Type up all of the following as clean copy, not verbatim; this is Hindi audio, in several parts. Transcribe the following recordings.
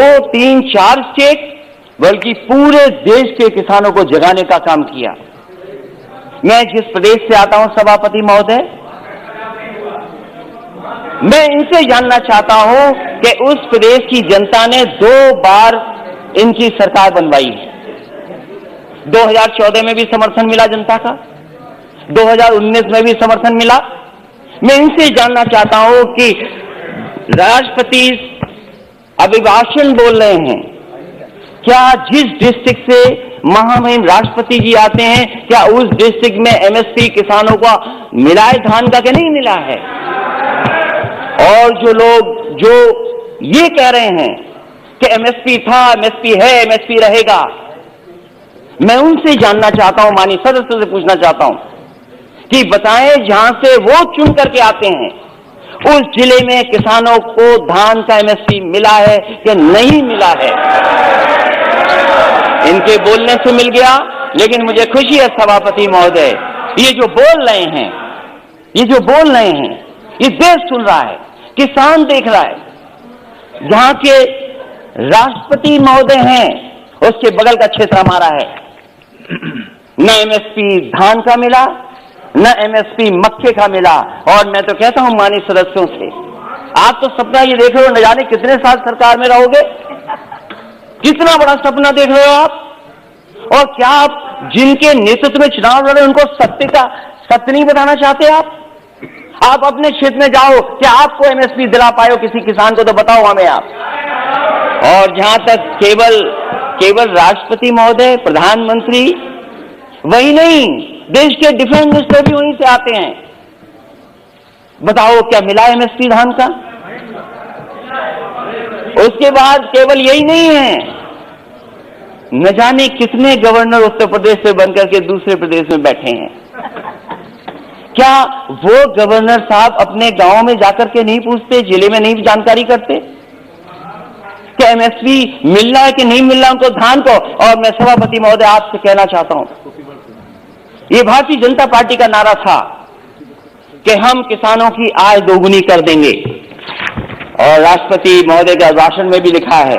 2, 3, 4 स्टेट बल्कि पूरे देश के किसानों को जगाने का काम किया। मैं जिस प्रदेश से आता हूं सभापति महोदय, मैं इनसे जानना चाहता हूं कि उस प्रदेश की जनता ने 2 बार इनकी सरकार बनवाई है। 2014 में भी समर्थन मिला जनता का, 2019 में भी समर्थन मिला। मैं इनसे जानना चाहता हूं कि राष्ट्रपति अभिभाषण बोल रहे हैं, क्या जिस डिस्ट्रिक्ट से महामहिम राष्ट्रपति जी आते हैं, क्या उस डिस्ट्रिक्ट में एमएसपी किसानों को मिला है धान का कि नहीं मिला है? और जो लोग जो ये कह रहे हैं कि एमएसपी था, एमएसपी है, एमएसपी रहेगा, मैं उनसे जानना चाहता हूं, माननीय सदस्य से पूछना चाहता हूं कि बताएं जहां से वो चुन करके आते हैं उस जिले में किसानों को धान का एमएसपी मिला है कि नहीं मिला है? इनके बोलने से मिल गया, लेकिन मुझे खुशी है सभापति महोदय, ये जो बोल रहे हैं, ये जो बोल रहे हैं, ये देश सुन रहा है, किसान देख रहा है। जहां के राष्ट्रपति महोदय हैं उसके बगल का क्षेत्र हमारा है। न एमएसपी धान का मिला, न एमएसपी मक्के का मिला। और मैं तो कहता हूं माननीय सदस्यों से, आप तो सपना ये देख रहे हो, न जाने कितने साल सरकार में रहोगे, कितना बड़ा सपना देख रहे हो आप। और क्या आप जिनके नेतृत्व में चुनाव लड़े उनको सत्य नहीं बताना चाहते? आप अपने क्षेत्र में जाओ, क्या आपको एमएसपी दिला पाए हो किसी किसान को? तो बताओ हमें आप। और जहां तक केवल राष्ट्रपति महोदय, प्रधानमंत्री, वही नहीं, देश के डिफेंस मिनिस्टर भी वहीं से आते हैं। बताओ क्या मिला एमएसपी धान का? उसके बाद केवल यही नहीं है, न जाने कितने गवर्नर उत्तर प्रदेश से बनकर के दूसरे प्रदेश में बैठे हैं। क्या वो गवर्नर साहब अपने गांव में जाकर के नहीं पूछते, जिले में नहीं जानकारी करते कि एमएसपी मिल रहा है कि नहीं मिल रहा उनको धान को? और मैं सभापति महोदय आपसे कहना चाहता हूं, ये भारतीय जनता पार्टी का नारा था कि हम किसानों की आय दोगुनी कर देंगे। और राष्ट्रपति महोदय के भाषण में भी लिखा है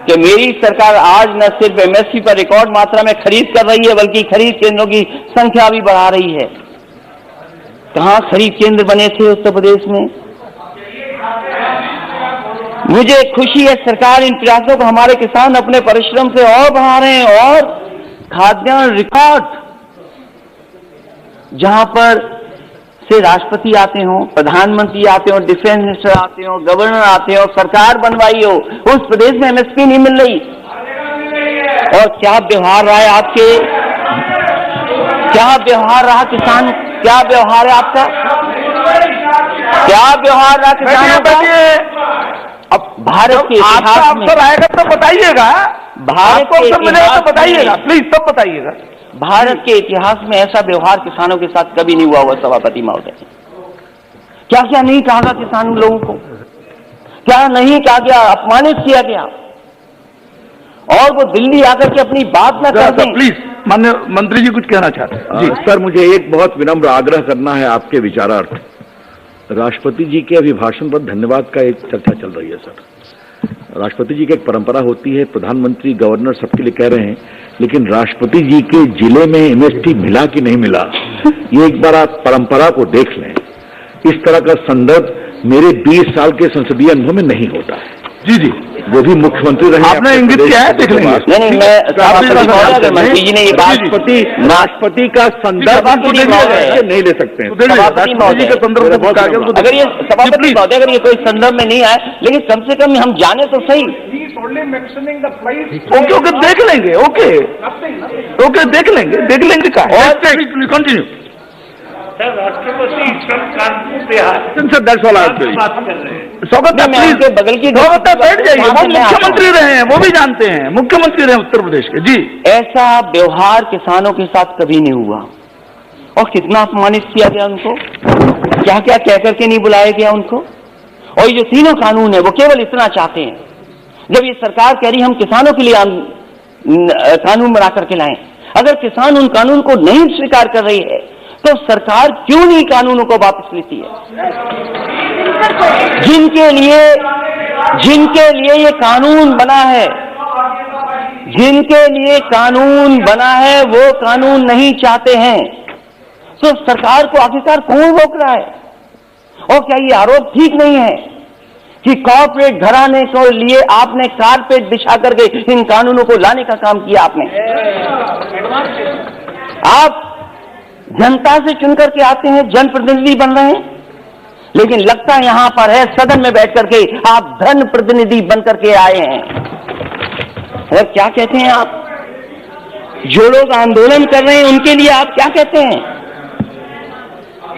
कि मेरी सरकार आज न सिर्फ एमएसपी पर रिकॉर्ड मात्रा में खरीद कर रही है, बल्कि खरीद केंद्रों की संख्या भी बढ़ा रही है। कहां खरीद केंद्र बने थे उत्तर प्रदेश में? मुझे खुशी है सरकार इन प्रयासों को, हमारे किसान अपने परिश्रम से और बढ़ा रहे हैं। और खाद्यान्न रिकॉर्ड, जहां पर से राष्ट्रपति आते हो, प्रधानमंत्री आते हो, डिफेंस मिनिस्टर आते हो, गवर्नर आते हो, सरकार बनवाई हो, उस प्रदेश में एमएसपी नहीं मिल रही। और क्या व्यवहार रहा है आपके, क्या व्यवहार रहा किसान, क्या व्यवहार है आपका, क्या व्यवहार रहा किसानों का? अब भारत के इतिहास में आएगा तो बताइएगा, भारत के इतिहास तो बताइएगा, प्लीज सब बताइएगा। भारत के इतिहास में ऐसा व्यवहार किसानों के साथ कभी नहीं हुआ हुआ सभापति महोदय। क्या क्या नहीं कहा गया किसान लोगों को, क्या नहीं कहा गया, अपमानित किया गया, और वो दिल्ली आकर के अपनी बात न कर दें। प्लीज माननीय मंत्री जी कुछ कहना चाहते हैं? जी सर, मुझे एक बहुत विनम्र आग्रह करना है आपके विचारार्थ। राष्ट्रपति जी के अभिभाषण पर धन्यवाद का एक चर्चा चल रही है सर। राष्ट्रपति जी की एक परंपरा होती है, प्रधानमंत्री, गवर्नर सबके लिए कह रहे हैं, लेकिन राष्ट्रपति जी के जिले में एमएसपी मिला कि नहीं मिला, ये एक बार आप परंपरा को देख लें। इस तरह का संदर्भ मेरे 20 साल के संसदीय अनुभव में नहीं होता है। जी जी, वो भी मुख्यमंत्री रहे, आपने इंगित किया है, देख लेंगे। नहीं, मंत्री जी ने ये राष्ट्रपति का संदर्भ नहीं ले सकते हैं। अगर ये सभापति महोदय, अगर ये कोई संदर्भ में नहीं आए, लेकिन कम से कम हम जाने तो सही। ओके, देख लेंगे, ओके देख लेंगे का। कंटिन्यू सर, राष्ट्रपति कल कानपुर से आए, सर 10 वाला स्वागत है, प्लीज बगल की बैठ जाइए। वो मुख्यमंत्री रहे हैं, वो भी जानते हैं, मुख्यमंत्री रहे उत्तर प्रदेश के। जी, ऐसा व्यवहार किसानों के साथ कभी नहीं हुआ। और कितना अपमानित किया गया उनको, क्या क्या कह करके नहीं बुलाया गया उनको। और ये तीनों कानून है, वो केवल इतना चाहते हैं, जब ये सरकार कह रही हम किसानों के लिए कानून बना करके लाएं, अगर किसान उन कानून को नहीं स्वीकार कर रही है तो सरकार क्यों नहीं कानूनों को वापस लेती है? जिनके लिए जिनके लिए ये कानून बना है, जिनके लिए कानून बना है, वो कानून नहीं चाहते हैं। तो सरकार को आखिरकार कौन रोक रहा है? और क्या ये आरोप ठीक नहीं है कि कॉर्पोरेट घराने को लिए आपने कारपेट बिछा करके इन कानूनों को लाने का काम किया? आपने, आप जनता से चुनकर के आते हैं, जनप्रतिनिधि बन रहे हैं, लेकिन लगता यहां पर है सदन में बैठ करके आप धन प्रतिनिधि बन करके आए हैं। और क्या कहते हैं आप? जो लोग आंदोलन कर रहे हैं उनके लिए आप क्या कहते हैं?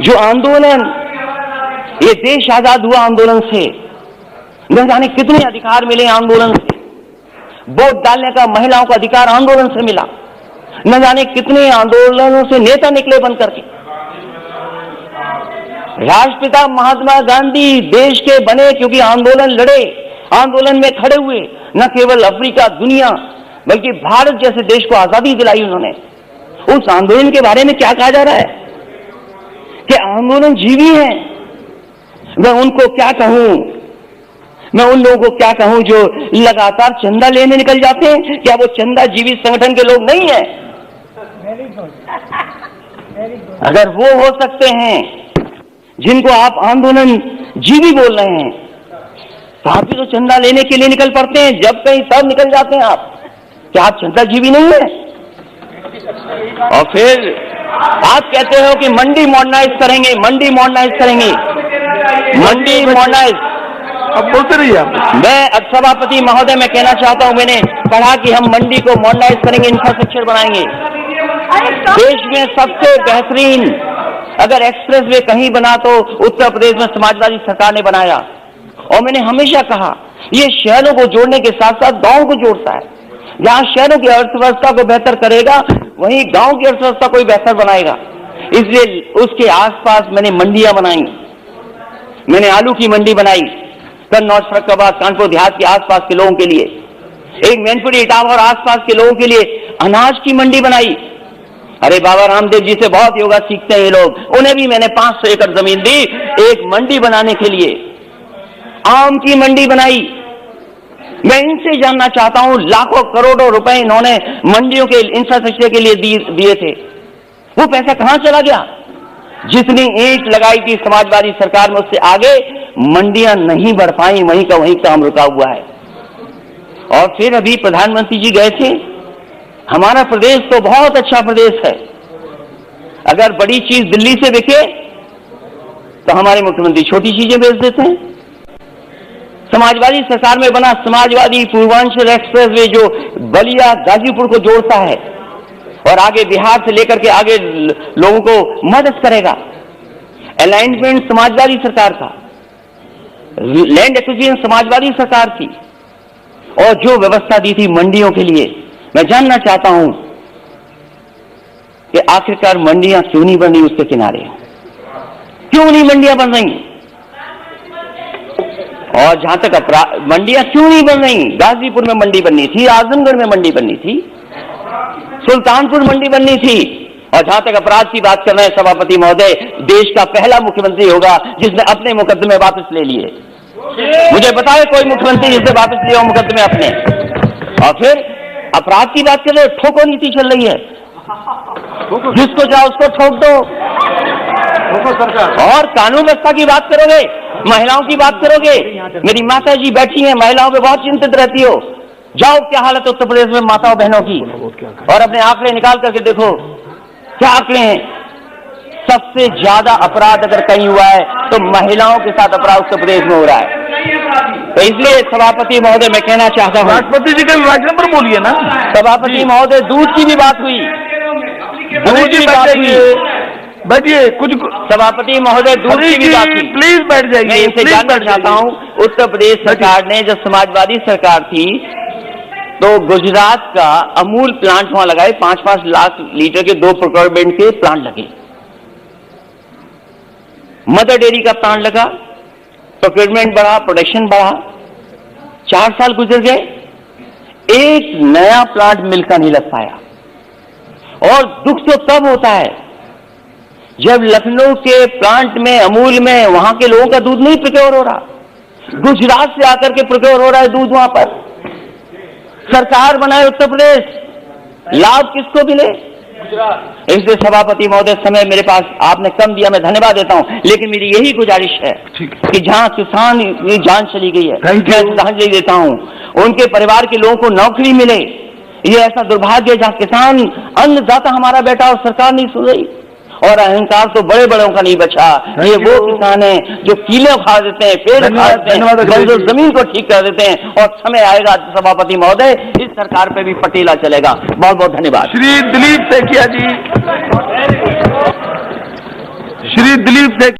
जो आंदोलन, ये देश आजाद हुआ आंदोलन से, न जाने कितने अधिकार मिले आंदोलन से। वोट डालने का महिलाओं का अधिकार आंदोलन से मिला, न जाने कितने आंदोलनों से नेता निकले बन करके। राष्ट्रपिता महात्मा गांधी देश के बने क्योंकि आंदोलन लड़े, आंदोलन में खड़े हुए, न केवल अफ्रीका, दुनिया, बल्कि भारत जैसे देश को आजादी दिलाई उन्होंने। उस आंदोलन के बारे में क्या कहा जा रहा है कि आंदोलन जीवी है? मैं उनको क्या कहूं, मैं उन लोगों को क्या कहूं जो लगातार चंदा लेने निकल जाते हैं? क्या वो चंदा जीवी संगठन के लोग नहीं है? अगर वो हो सकते हैं जिनको आप आंदोलन जीवी बोल रहे हैं, तो आप भी तो चंदा लेने के लिए निकल पड़ते हैं, जब कहीं तब निकल जाते हैं आप। क्या आप चंदा जीवी नहीं है? और फिर आप कहते हो कि मंडी मॉडर्नाइज करेंगे, मंडी मॉडर्नाइज करेंगे, मंडी मॉडर्नाइज। अब बोलते रहिए आप। मैं सभापति महोदय मैं कहना चाहता हूं, मैंने कहा कि हम मंडी को मॉडर्नाइज करेंगे, इंफ्रास्ट्रक्चर बनाएंगे। देश में सबसे बेहतरीन अगर एक्सप्रेस वे कहीं बना तो उत्तर प्रदेश में समाजवादी सरकार ने बनाया। और मैंने हमेशा कहा ये शहरों को जोड़ने के साथ साथ गांव को जोड़ता है। जहां शहरों की अर्थव्यवस्था को बेहतर करेगा, वहीं गांव की अर्थव्यवस्था को बेहतर बनाएगा। इसलिए उसके आसपास मैंने मंडियां बनाई। मैंने आलू की मंडी बनाई कन्नौज, फर्रुखाबाद, कानपुर देहात के आसपास के लोगों के लिए। एक मैनपुरी, इटावा और आसपास के लोगों के लिए अनाज की मंडी बनाई। अरे बाबा रामदेव जी से बहुत योगा सीखते हैं ये लोग, उन्हें भी मैंने 500 एकड़ जमीन दी एक मंडी बनाने के लिए। आम की मंडी बनाई। मैं इनसे जानना चाहता हूं, लाखों करोड़ों रुपए इन्होंने मंडियों के इंफ्रास्ट्रक्चर के लिए दिए थे, वो पैसा कहां चला गया? जितनी ईंट लगाई थी समाजवादी सरकार में, उससे आगे मंडियां नहीं बढ़ पाई, वहीं का वहीं काम रुका हुआ है। और फिर अभी प्रधानमंत्री जी गए थे। हमारा प्रदेश तो बहुत अच्छा प्रदेश है। अगर बड़ी चीज दिल्ली से बिके तो हमारे मुख्यमंत्री छोटी चीजें बेच देते हैं। समाजवादी सरकार में बना समाजवादी पूर्वांचल एक्सप्रेस वे जो बलिया गाजीपुर को जोड़ता है और आगे बिहार से लेकर के आगे लोगों को मदद करेगा। अलाइनमेंट समाजवादी सरकार का, लैंड एक्विजिशन समाजवादी सरकार की, और जो व्यवस्था दी थी मंडियों के लिए। मैं जानना चाहता हूं कि आखिरकार मंडियां क्यों नहीं बन रही उसके किनारे? क्यों नहीं मंडियां बन रही? और जहां तक मंडियां क्यों नहीं बन रही? गाजीपुर में मंडी बननी थी, आजमगढ़ में मंडी बननी थी, सुल्तानपुर मंडी बननी थी। और जहां तक अपराध की बात कर रहे हैं सभापति महोदय, देश का पहला मुख्यमंत्री होगा जिसने अपने मुकदमे वापस ले लिए। मुझे बताए कोई मुख्यमंत्री जिसने वापस लिया मुकदमे अपने। और फिर अपराध की बात कर रहे, ठोको नीति चल रही है, जिसको जाओ उसको ठोक दो। सरकार और कानून व्यवस्था की बात करोगे, महिलाओं की बात करोगे। मेरी माता जी बैठी हैं, महिलाओं पे बहुत चिंतित रहती हो। जाओ क्या हालत है उत्तर प्रदेश में माताओं बहनों की, और अपने आंकड़े निकाल करके देखो क्या आंकड़े हैं। सबसे ज्यादा अपराध अगर कहीं हुआ है तो महिलाओं के साथ अपराध उत्तर प्रदेश में हो रहा है। तो इसलिए सभापति महोदय मैं कहना चाहता हूँ, राष्ट्रपति जी के राज्य पर बोलिए ना। सभापति महोदय, दूध की भी बात हुई, दूध की बात हुई, बैठिए। कुछ सभापति महोदय, दूध की भी बात हुई, प्लीज बैठ जाइए। मैं इनसे जानना चाहता हूँ, उत्तर प्रदेश सरकार ने जब समाजवादी सरकार थी तो गुजरात का अमूल प्लांट वहां लगाए, 5-5 लाख लीटर के 2 प्रोक्योरमेंट के प्लांट लगे। मदर डेयरी का प्लांट लगा, प्रोक्योरमेंट बढ़ा, प्रोडक्शन बढ़ा। 4 साल गुजर गए, एक नया प्लांट मिल का नहीं लग पाया। और दुख तो तब होता है जब लखनऊ के प्लांट में, अमूल में, वहां के लोगों का दूध नहीं प्रोक्योर हो रहा। गुजरात से आकर के प्रोक्योर हो रहा है दूध वहां पर। सरकार बनाए उत्तर प्रदेश, लाभ किसको मिले? इसलिए सभापति महोदय, समय मेरे पास आपने कम दिया, मैं धन्यवाद देता हूं, लेकिन मेरी यही गुजारिश है कि जहां किसान की जान चली गई है, मैं श्रद्धांजलि देता हूं, उनके परिवार के लोगों को नौकरी मिले। ये ऐसा दुर्भाग्य है जहां किसान अन्नदाता हमारा बेटा और सरकार नहीं सुन रही, और अहंकार तो बड़े बड़ों का नहीं बचा। ये वो किसान हैं जो कीले उखाड़ देते हैं, पेड़ उखाड़ देते हैं, बंजर जमीन को ठीक कर देते हैं, और समय आएगा सभापति महोदय इस सरकार पे भी पटेला चलेगा। बहुत बहुत धन्यवाद। श्री दिलीप सैकिया जी, श्री दिलीप सैकिया।